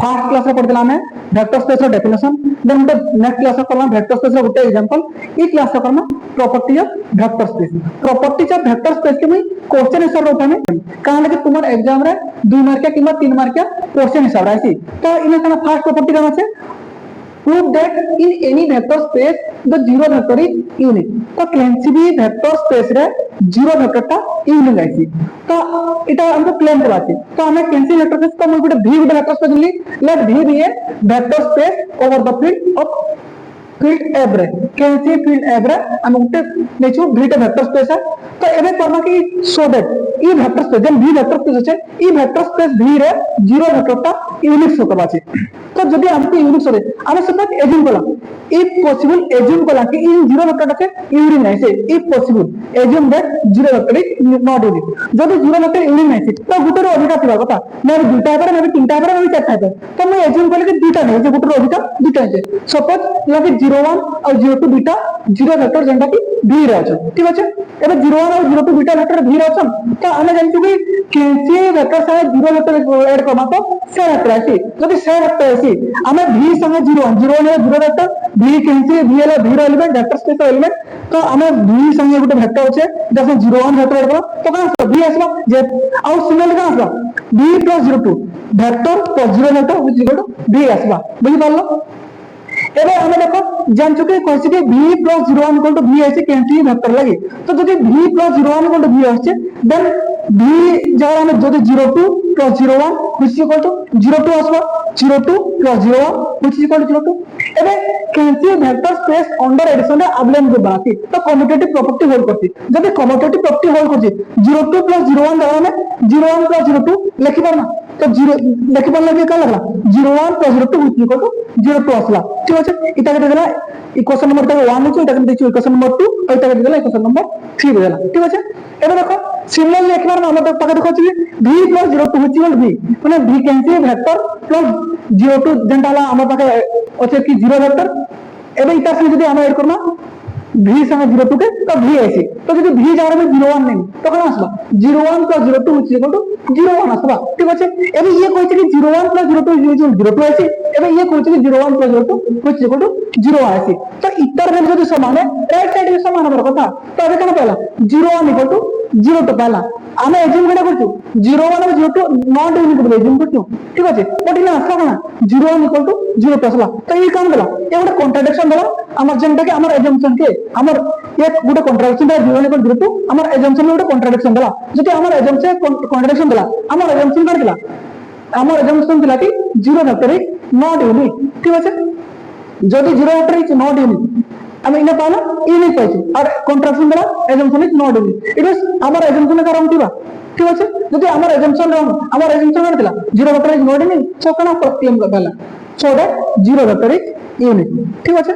First class रे पढ़ितला हमें vector space रो definition then next class रे करला वेक्टर स्पेस रो गुटे एग्जांपल ई क्लास रे करना property of vector space properties of vector space के मैं क्वेश्चन हिसाब रे उठाने काहे कि तुम्हार एग्जाम रे 2 मार्क या किंवा 3 मार्क या क्वेश्चन हिसाब रे आसी तो इने kana फर्स्ट प्रॉपर्टी का আছে prove that in any vector space the zero vector is unique तो कैंसी भी वेक्टर स्पेस रे जीरो वेक्टर ता यूनिक आइसी तो इटा हमको क्लेम करबा छै तो हमें कैंसी वेक्टर स्पेस तो हम गुटे v गुटे वेक्टर स्पेस ली let v be a vector space over the field of field एब्रे कैंसी फील्ड एब्रे हम गुटे नेचु v टे वेक्टर स्पेस है तो एबे करना कि सो दैट ई वेक्टर स्पेस जन v वेक्टर स्पेस छै ई वेक्टर स्पेस v रे जीरो वेक्टर ता यूनिक सो करबा छै तो जदि हमको यूनिक सो रे हम सपोज एज्यूम कला if possible assume कला कि इन जीरो वेक्टर ता यूनिक नहीं से if possible assume that zero vector is not unique जदि जीरो वेक्टर यूनिक नहीं से तो गुटे रो अधिका थिबा कथा मैं दुटा पर मैं तीनटा पर मैं चारटा पर तो मैं एज्यूम कले कि दुटा नहीं जे गुटे रो अधिका दुटा है सपोज लगे 01 और 02 दुटा जीरो वेक्टर जेंटा कि v रे अछि ठीक अछि एबे 01 और 02 दुटा वेक्टर v रे अछि तो हमें जानछु कि कैसे वेक्टर से जीरो वेक्टर ऐड करबा तो से वेक्टर अछि जदि से वेक्टर अछि हमें v संगे 01 01 जीरो वेक्टर v कैसे v एला v रो एलिमेंट वेक्टर स्पेस रो एलिमेंट तो हमें v संगे गुटे वेक्टर अछि जैसे 01 वेक्टर ऐड करबा तो कहां v आसबा जे और सिमिलर कहां आसबा v + 02 vector + zero vector which equal to v आसबा बुझि पालो एबे हमें देखो जान चुके क्वेश्चन के v + 01 इक्वल टू v ऐसे कैंसिल वेक्टर लगे तो जदि v + 01 इक्वल टू v आछे देन v जरा हमें जदि 02 + 01 which इक्वल टू 02 आसबा 02 + 01 which इक्वल टू 02 एबे cancel vector space under addition रे अवलेन को बनाती तो कम्यूटेटिव प्रॉपर्टी होल्ड करती जदि कम्यूटेटिव प्रॉपर्टी होल्ड करती 02 + 01 जरा में 01 + 02 लिखि परना तो 0 लिखि परला के का लगला 01 + 02 which इक्वल टू 02 आसला ठीक আছে এটা কেটে দিলা ইকুয়েশন নাম্বার 1 আছে এটা কেটে দিছি ইকুয়েশন নাম্বার 2 আর এটা কেটে দিলা ইকুয়েশন নাম্বার 3 হয়ে গেল ঠিক আছে এবার দেখো সিমিলারলি একবার আমাদের পাকে দেখো যে v + 02 হচ্ছে v মানে v कैंसिल वेक्टर + 02 যেটা আমার পাকে আছে কি जीरो वेक्टर এবার এটা से যদি আমরা এড করব v संगे 02 के तो v ऐसे तो যদি v জায়গা में 01 नहीं तो कहां आसबा 01 + 02 which equal to 01 आसबा ठीक আছে এবে ये কইছে কি 01 + 02 02 ऐसे এবে ये কইছে কি 01 + 02 which equal to 0 ऐसे तो इतर में যদি समान है राइट साइड में समान होबार কথা तो এবে কেন पहला 01 equal to 02 पहला আমি এজিউম করে করছি 01 और 02 নট यूनिक বলে এজিউম করছি ঠিক আছে বট না আসলা না 01 equal to 0 আসলা তো এই কাম দেলা এ ଗୋଟେ কন্ট্রাডিকশন দেলা আমার যেটা কি আমার এজাম্পশন के আমার এক গুটে কন্ট্রাডিকশন দেলা 01 equal to 02 আমার এজাম্পশন গুটে কন্ট্রাডিকশন দেলা যদি আমার এজাম্পশন কন্ট্রাডিকশন দেলা আমার এজাম্পশন কার দিলা আমার এজাম্পশন দিলা কি 0 ভেক্টর ইজ নট यूनिक ঠিক আছে যদি 0 ভেক্টর ইজ নট यूनिक আমি ইনা পালা यूनिक পাইছি আর কন্ট্রাডিকশন দেলা assumption is not unique it is আমার এজাম্পশন কারণ দিবা ঠিক আছে যদি আমার এজাম্পশন রং আমার এজাম্পশন কার দিলা 0 vector is not unique so কোন প্রবলেম গলা so that 0 vector is unique ঠিক আছে।